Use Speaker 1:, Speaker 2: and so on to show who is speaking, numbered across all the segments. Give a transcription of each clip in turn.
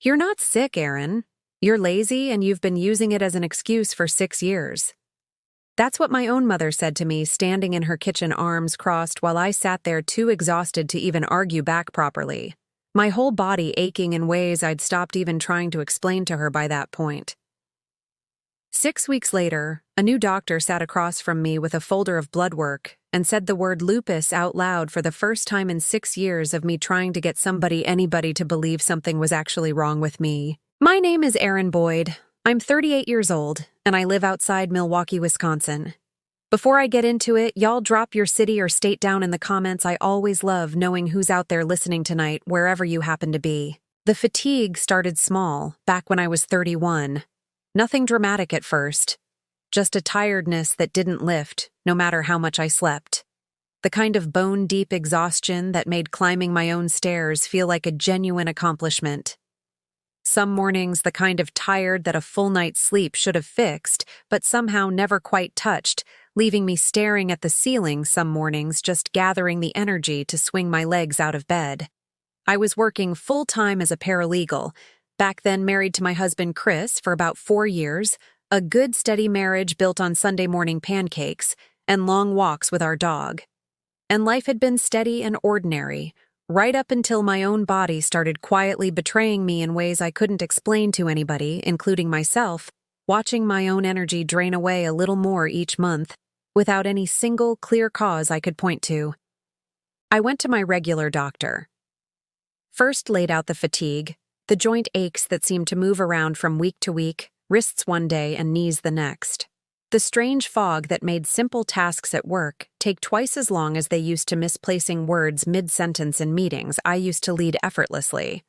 Speaker 1: "You're not sick, Aaron. You're lazy and you've been using it as an excuse for 6 years." That's what my own mother said to me, standing in her kitchen, arms crossed, while I sat there too exhausted to even argue back properly. My whole body aching in ways I'd stopped even trying to explain to her by that point. 6 weeks later, a new doctor sat across from me with a folder of blood work and said the word lupus out loud for the first time in 6 years of me trying to get anybody to believe something was actually wrong with me. "My name is Aaron Boyd. I'm 38 years old, and I live outside Milwaukee, Wisconsin. Before I get into it, y'all drop your city or state down in the comments. I always love knowing who's out there listening tonight, wherever you happen to be." The fatigue started small, back when I was 31. Nothing dramatic at first. Just a tiredness that didn't lift, no matter how much I slept. The kind of bone-deep exhaustion that made climbing my own stairs feel like a genuine accomplishment. Some mornings the kind of tired that a full night's sleep should have fixed, but somehow never quite touched, leaving me staring at the ceiling some mornings, just gathering the energy to swing my legs out of bed. I was working full-time as a paralegal, back then married to my husband Chris for about 4 years, a good steady marriage built on Sunday morning pancakes and long walks with our dog. And life had been steady and ordinary, right up until my own body started quietly betraying me in ways I couldn't explain to anybody, including myself, watching my own energy drain away a little more each month, without any single clear cause I could point to. I went to my regular doctor. First laid out the fatigue, the joint aches that seemed to move around from week to week, wrists one day and knees the next. The strange fog that made simple tasks at work take twice as long as they used to misplacing words mid-sentence in meetings I used to lead effortlessly.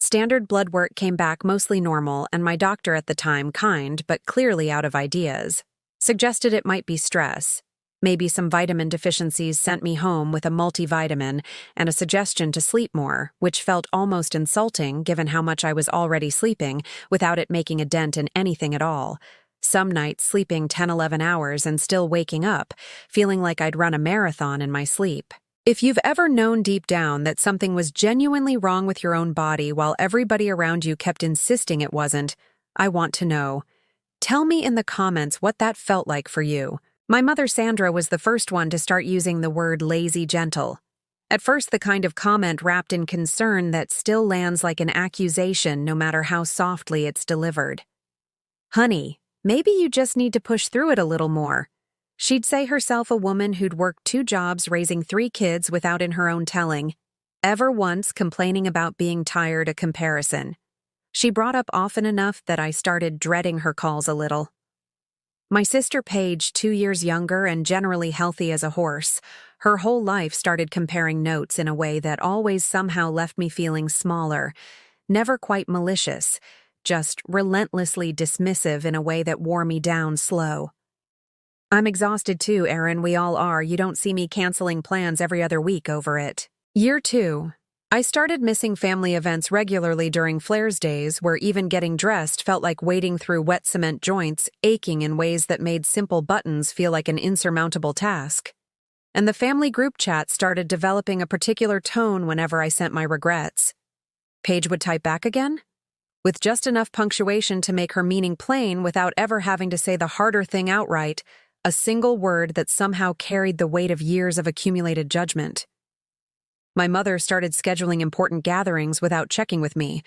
Speaker 1: Standard blood work came back mostly normal, and my doctor at the time, kind but clearly out of ideas, suggested it might be stress. Maybe some vitamin deficiencies, sent me home with a multivitamin and a suggestion to sleep more, which felt almost insulting given how much I was already sleeping without it making a dent in anything at all. Some nights sleeping 10-11 hours and still waking up, feeling like I'd run a marathon in my sleep. If you've ever known deep down that something was genuinely wrong with your own body while everybody around you kept insisting it wasn't, I want to know. Tell me in the comments what that felt like for you. My mother Sandra was the first one to start using the word lazy gentle. At first, the kind of comment wrapped in concern that still lands like an accusation no matter how softly it's delivered. "Honey, maybe you just need to push through it a little more." She'd say herself a woman who'd worked 2 jobs raising 3 kids without in her own telling, ever once complaining about being tired a comparison. She brought up often enough that I started dreading her calls a little. My sister Paige, 2 years younger and generally healthy as a horse, her whole life started comparing notes in a way that always somehow left me feeling smaller, never quite malicious, just relentlessly dismissive in a way that wore me down slow. "I'm exhausted too, Aaron, we all are. You don't see me canceling plans every other week over it." Year 2. I started missing family events regularly during Flair's days, where even getting dressed felt like wading through wet cement joints, aching in ways that made simple buttons feel like an insurmountable task. And the family group chat started developing a particular tone whenever I sent my regrets. Paige would type back again, with just enough punctuation to make her meaning plain without ever having to say the harder thing outright, a single word that somehow carried the weight of years of accumulated judgment. My mother started scheduling important gatherings without checking with me,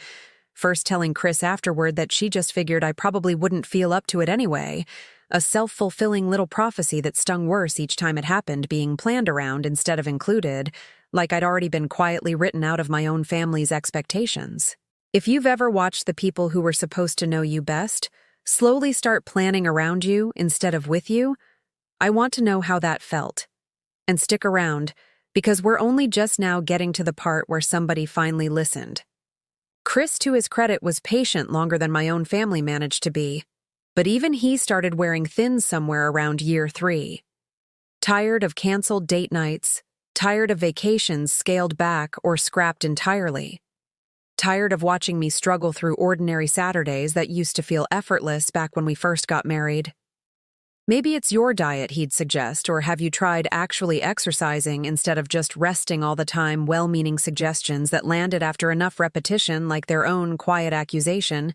Speaker 1: first telling Chris afterward that she just figured I probably wouldn't feel up to it anyway, a self-fulfilling little prophecy that stung worse each time it happened, being planned around instead of included, like I'd already been quietly written out of my own family's expectations. If you've ever watched the people who were supposed to know you best slowly start planning around you instead of with you, I want to know how that felt. And stick around, because we're only just now getting to the part where somebody finally listened. Chris, to his credit, was patient longer than my own family managed to be, but even he started wearing thin somewhere around year 3. Tired of canceled date nights, tired of vacations scaled back or scrapped entirely, tired of watching me struggle through ordinary Saturdays that used to feel effortless back when we first got married. Maybe it's your diet, he'd suggest, or have you tried actually exercising instead of just resting all the time? Well-meaning suggestions that landed after enough repetition, like their own quiet accusation,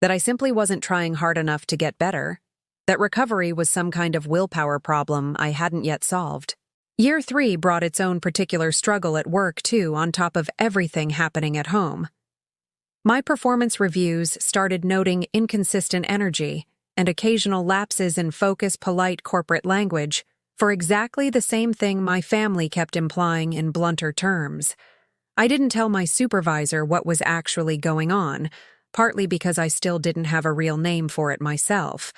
Speaker 1: that I simply wasn't trying hard enough to get better, that recovery was some kind of willpower problem I hadn't yet solved. Year 3 brought its own particular struggle at work, too, on top of everything happening at home. My performance reviews started noting inconsistent energy and occasional lapses in focus, polite corporate language, for exactly the same thing my family kept implying in blunter terms. I didn't tell my supervisor what was actually going on, partly because I still didn't have a real name for it myself,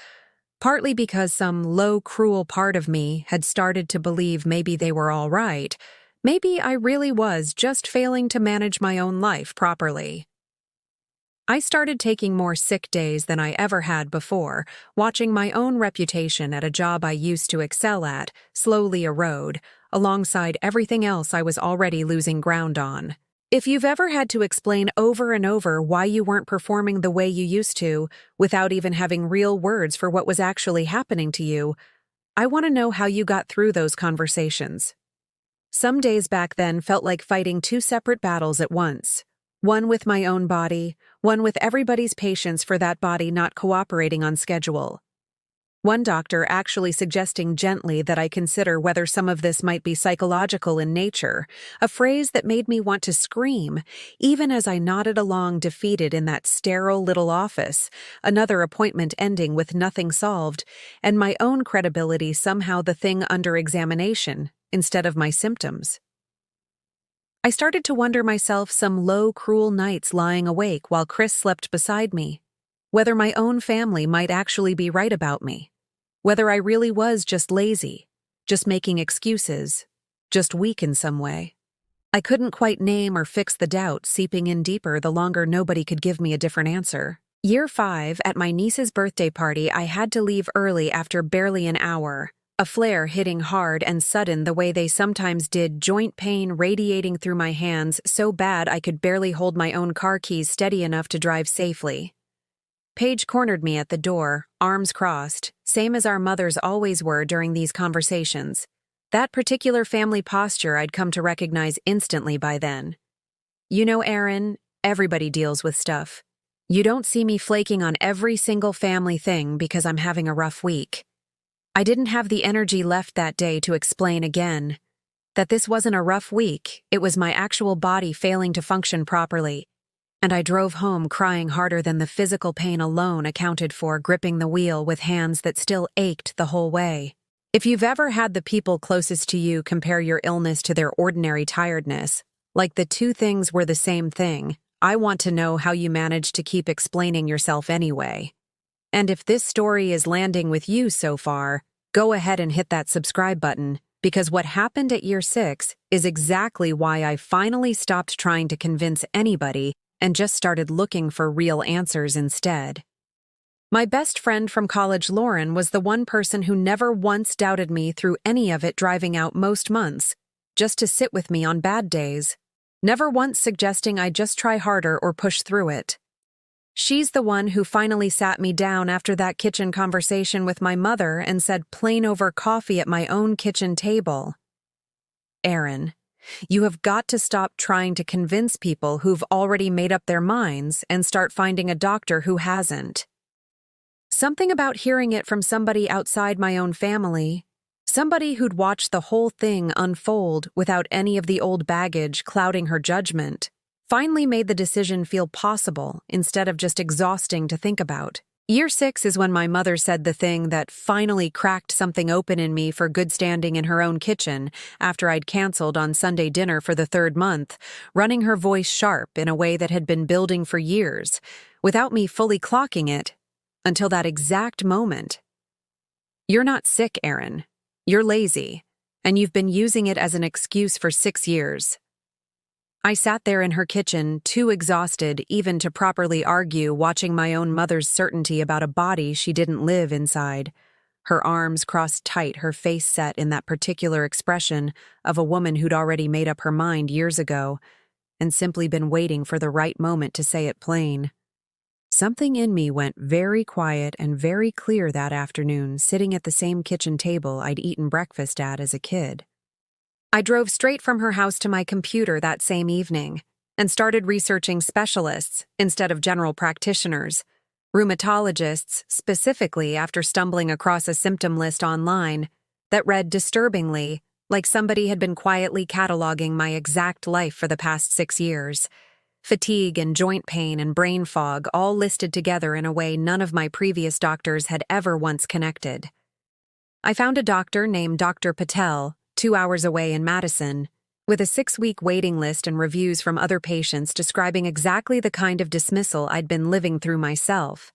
Speaker 1: partly because some low, cruel part of me had started to believe maybe they were all right. Maybe I really was just failing to manage my own life properly. I started taking more sick days than I ever had before, watching my own reputation at a job I used to excel at slowly erode, alongside everything else I was already losing ground on. If you've ever had to explain over and over why you weren't performing the way you used to, without even having real words for what was actually happening to you, I want to know how you got through those conversations. Some days back then felt like fighting 2 separate battles at once. One with my own body, one with everybody's patience for that body not cooperating on schedule. One doctor actually suggesting gently that I consider whether some of this might be psychological in nature, a phrase that made me want to scream, even as I nodded along defeated in that sterile little office, another appointment ending with nothing solved, and my own credibility somehow the thing under examination, instead of my symptoms. I started to wonder myself some low, cruel nights lying awake while Chris slept beside me, whether my own family might actually be right about me, whether I really was just lazy, just making excuses, just weak in some way. I couldn't quite name or fix the doubt seeping in deeper the longer nobody could give me a different answer. Year 5, at my niece's birthday party, I had to leave early after barely an hour. A flare hitting hard and sudden the way they sometimes did, joint pain radiating through my hands so bad I could barely hold my own car keys steady enough to drive safely. Paige cornered me at the door, arms crossed, same as our mothers always were during these conversations. That particular family posture I'd come to recognize instantly by then. You know, Erin, everybody deals with stuff. You don't see me flaking on every single family thing because I'm having a rough week. I didn't have the energy left that day to explain again that this wasn't a rough week, it was my actual body failing to function properly, and I drove home crying harder than the physical pain alone accounted for, gripping the wheel with hands that still ached the whole way. If you've ever had the people closest to you compare your illness to their ordinary tiredness, like the two things were the same thing, I want to know how you managed to keep explaining yourself anyway. And if this story is landing with you so far, go ahead and hit that subscribe button, because what happened at year 6 is exactly why I finally stopped trying to convince anybody and just started looking for real answers instead. My best friend from college, Lauren, was the one person who never once doubted me through any of it, driving out most months, just to sit with me on bad days, never once suggesting I just try harder or push through it. She's the one who finally sat me down after that kitchen conversation with my mother and said plain over coffee at my own kitchen table, "Erin, you have got to stop trying to convince people who've already made up their minds and start finding a doctor who hasn't." Something about hearing it from somebody outside my own family, somebody who'd watched the whole thing unfold without any of the old baggage clouding her judgment, finally made the decision feel possible instead of just exhausting to think about. Year 6 is when my mother said the thing that finally cracked something open in me for good standing in her own kitchen after I'd canceled on Sunday dinner for the 3rd month, running her voice sharp in a way that had been building for years, without me fully clocking it, until that exact moment. "You're not sick, Erin. You're lazy, and you've been using it as an excuse for 6 years. I sat there in her kitchen, too exhausted even to properly argue, watching my own mother's certainty about a body she didn't live inside, her arms crossed tight, her face set in that particular expression of a woman who'd already made up her mind years ago and simply been waiting for the right moment to say it plain. Something in me went very quiet and very clear that afternoon, sitting at the same kitchen table I'd eaten breakfast at as a kid. I drove straight from her house to my computer that same evening and started researching specialists instead of general practitioners, rheumatologists specifically, after stumbling across a symptom list online that read disturbingly like somebody had been quietly cataloging my exact life for the past 6 years. Fatigue and joint pain and brain fog all listed together in a way none of my previous doctors had ever once connected. I found a doctor named Dr. Patel, 2 hours away in Madison, with a 6-week waiting list and reviews from other patients describing exactly the kind of dismissal I'd been living through myself.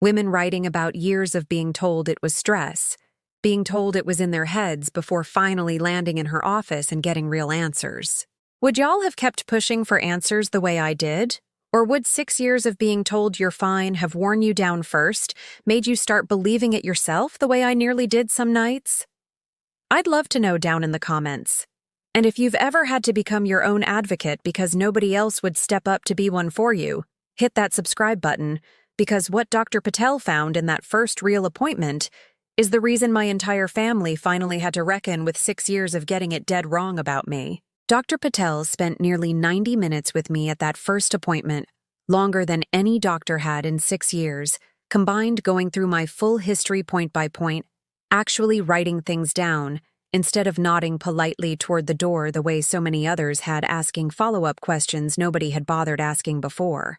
Speaker 1: Women writing about years of being told it was stress, being told it was in their heads before finally landing in her office and getting real answers. Would y'all have kept pushing for answers the way I did? Or would 6 years of being told you're fine have worn you down first, made you start believing it yourself the way I nearly did some nights? I'd love to know down in the comments. And if you've ever had to become your own advocate because nobody else would step up to be one for you, hit that subscribe button, because what Dr. Patel found in that first real appointment is the reason my entire family finally had to reckon with 6 years of getting it dead wrong about me. Dr. Patel spent nearly 90 minutes with me at that first appointment, longer than any doctor had in 6 years, combined going through my full history point by point, actually writing things down, instead of nodding politely toward the door the way so many others had, asking follow-up questions nobody had bothered asking before.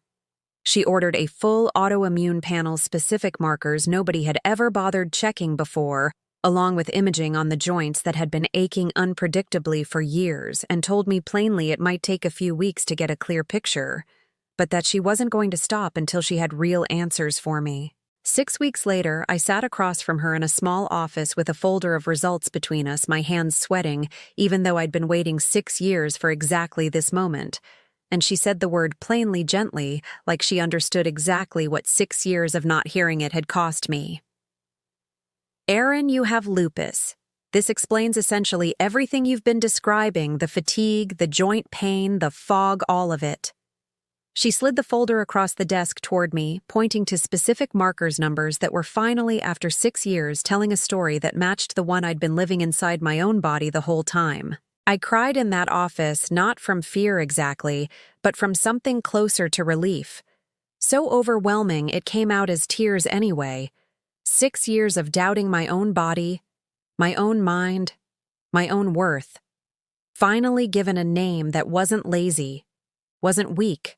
Speaker 1: She ordered a full autoimmune panel specific markers nobody had ever bothered checking before, along with imaging on the joints that had been aching unpredictably for years, and told me plainly it might take a few weeks to get a clear picture, but that she wasn't going to stop until she had real answers for me. 6 weeks later, I sat across from her in a small office with a folder of results between us, my hands sweating, even though I'd been waiting 6 years for exactly this moment. And she said the word plainly, gently, like she understood exactly what 6 years of not hearing it had cost me. Erin, you have lupus. This explains essentially everything you've been describing, the fatigue, the joint pain, the fog, all of it. She slid the folder across the desk toward me, pointing to specific markers numbers that were finally, after 6 years, telling a story that matched the one I'd been living inside my own body the whole time. I cried in that office, not from fear exactly, but from something closer to relief. So overwhelming it came out as tears anyway. 6 years of doubting my own body, my own mind, my own worth. Finally given a name that wasn't lazy, wasn't weak,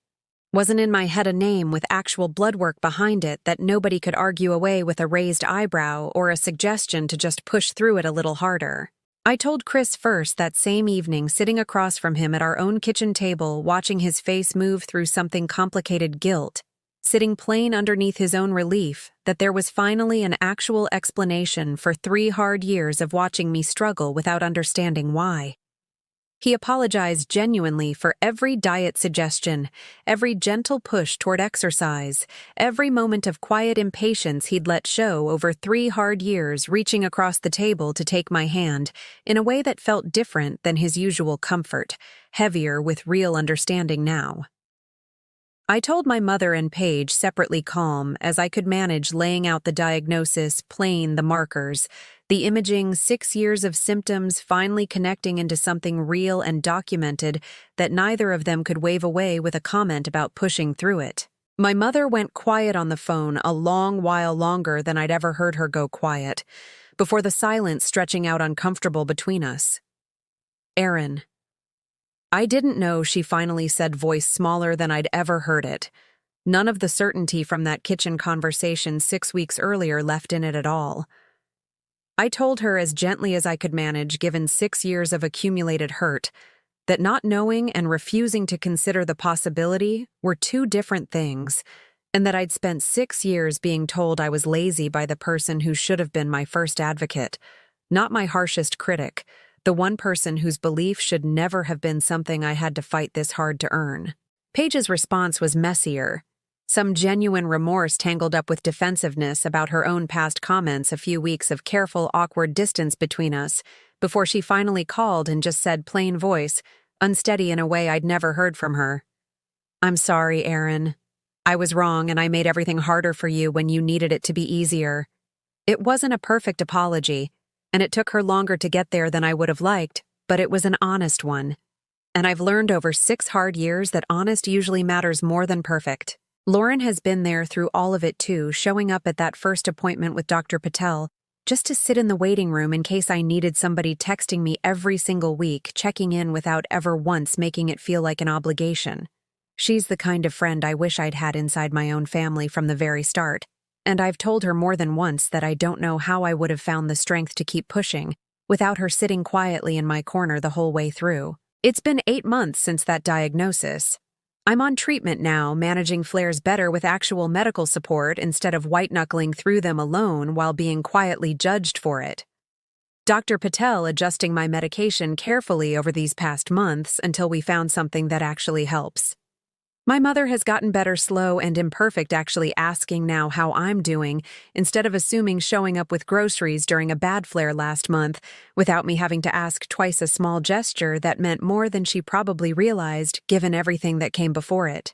Speaker 1: wasn't in my head a name with actual blood work behind it that nobody could argue away with a raised eyebrow or a suggestion to just push through it a little harder. I told Chris first that same evening, sitting across from him at our own kitchen table, watching his face move through something complicated guilt, sitting plain underneath his own relief, that there was finally an actual explanation for 3 hard years of watching me struggle without understanding why. He apologized genuinely for every diet suggestion, every gentle push toward exercise, every moment of quiet impatience he'd let show over 3 hard years, reaching across the table to take my hand in a way that felt different than his usual comfort, heavier with real understanding now. I told my mother and Paige, separately calm, as I could manage, laying out the diagnosis, plain the markers, the imaging, 6 years of symptoms finally connecting into something real and documented that neither of them could wave away with a comment about pushing through it. My mother went quiet on the phone a long while longer than I'd ever heard her go quiet, before the silence stretching out uncomfortable between us. Erin. I didn't know, she finally said, voice smaller than I'd ever heard it. None of the certainty from that kitchen conversation 6 weeks earlier left in it at all. I told her as gently as I could manage, given 6 years of accumulated hurt, that not knowing and refusing to consider the possibility were 2 different things, and that I'd spent 6 years being told I was lazy by the person who should have been my first advocate, not my harshest critic, the one person whose belief should never have been something I had to fight this hard to earn. Paige's response was messier, some genuine remorse tangled up with defensiveness about her own past comments, a few weeks of careful, awkward distance between us, before she finally called and just said, plain voice, unsteady in a way I'd never heard from her. "I'm sorry, Erin. I was wrong and I made everything harder for you when you needed it to be easier. It wasn't a perfect apology, and it took her longer to get there than I would have liked, but it was an honest one. And I've learned over 6 hard years that honest usually matters more than perfect. Lauren has been there through all of it too, showing up at that first appointment with Dr. Patel, just to sit in the waiting room in case I needed somebody texting me every single week, checking in without ever once making it feel like an obligation. She's the kind of friend I wish I'd had inside my own family from the very start, and I've told her more than once that I don't know how I would have found the strength to keep pushing without her sitting quietly in my corner the whole way through. It's been 8 months since that diagnosis. I'm on treatment now, managing flares better with actual medical support instead of white-knuckling through them alone while being quietly judged for it. Dr. Patel adjusting my medication carefully over these past months until we found something that actually helps. My mother has gotten better slow and imperfect, actually asking now how I'm doing instead of assuming showing up with groceries during a bad flare last month without me having to ask twice a small gesture that meant more than she probably realized given everything that came before it.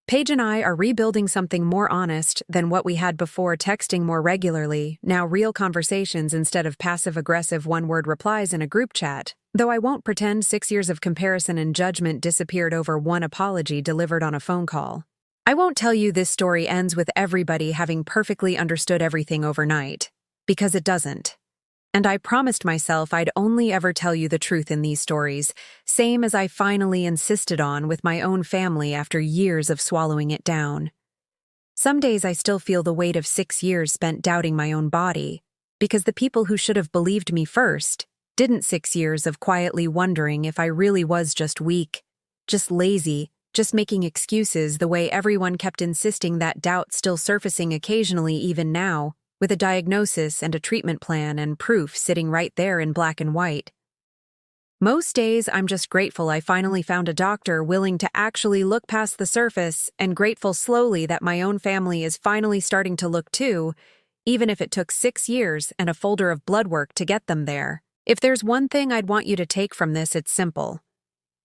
Speaker 1: Paige and I are rebuilding something more honest than what we had before, texting more regularly, now real conversations instead of passive-aggressive one-word replies in a group chat, though I won't pretend 6 years of comparison and judgment disappeared over one apology delivered on a phone call. I won't tell you this story ends with everybody having perfectly understood everything overnight, because it doesn't. And I promised myself I'd only ever tell you the truth in these stories, same as I finally insisted on with my own family after years of swallowing it down. Some days I still feel the weight of 6 years spent doubting my own body, because the people who should have believed me first didn't. 6 years of quietly wondering if I really was just weak, just lazy, just making excuses the way everyone kept insisting, that doubt still surfacing occasionally even now, with a diagnosis and a treatment plan and proof sitting right there in black and white. Most days, I'm just grateful I finally found a doctor willing to actually look past the surface, and grateful slowly that my own family is finally starting to look too, even if it took 6 years and a folder of blood work to get them there. If there's one thing I'd want you to take from this, it's simple.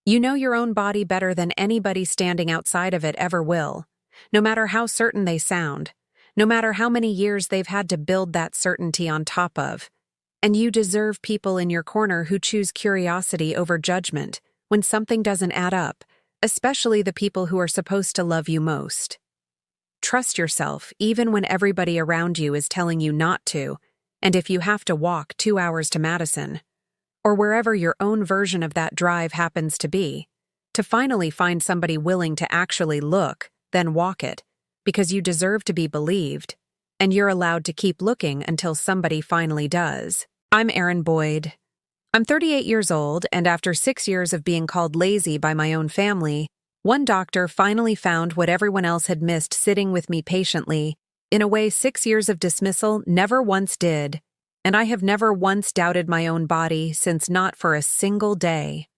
Speaker 1: You know your own body better than anybody standing outside of it ever will, no matter how certain they sound. No matter how many years they've had to build that certainty on top of. And you deserve people in your corner who choose curiosity over judgment when something doesn't add up, especially the people who are supposed to love you most. Trust yourself even when everybody around you is telling you not to, and if you have to walk 2 hours to Madison, or wherever your own version of that drive happens to be, to finally find somebody willing to actually look, then walk it. Because you deserve to be believed, and you're allowed to keep looking until somebody finally does. I'm Erin Boyd. I'm 38 years old, and after 6 years of being called lazy by my own family, one doctor finally found what everyone else had missed, sitting with me patiently, in a way 6 years of dismissal never once did, and I have never once doubted my own body since, not for a single day.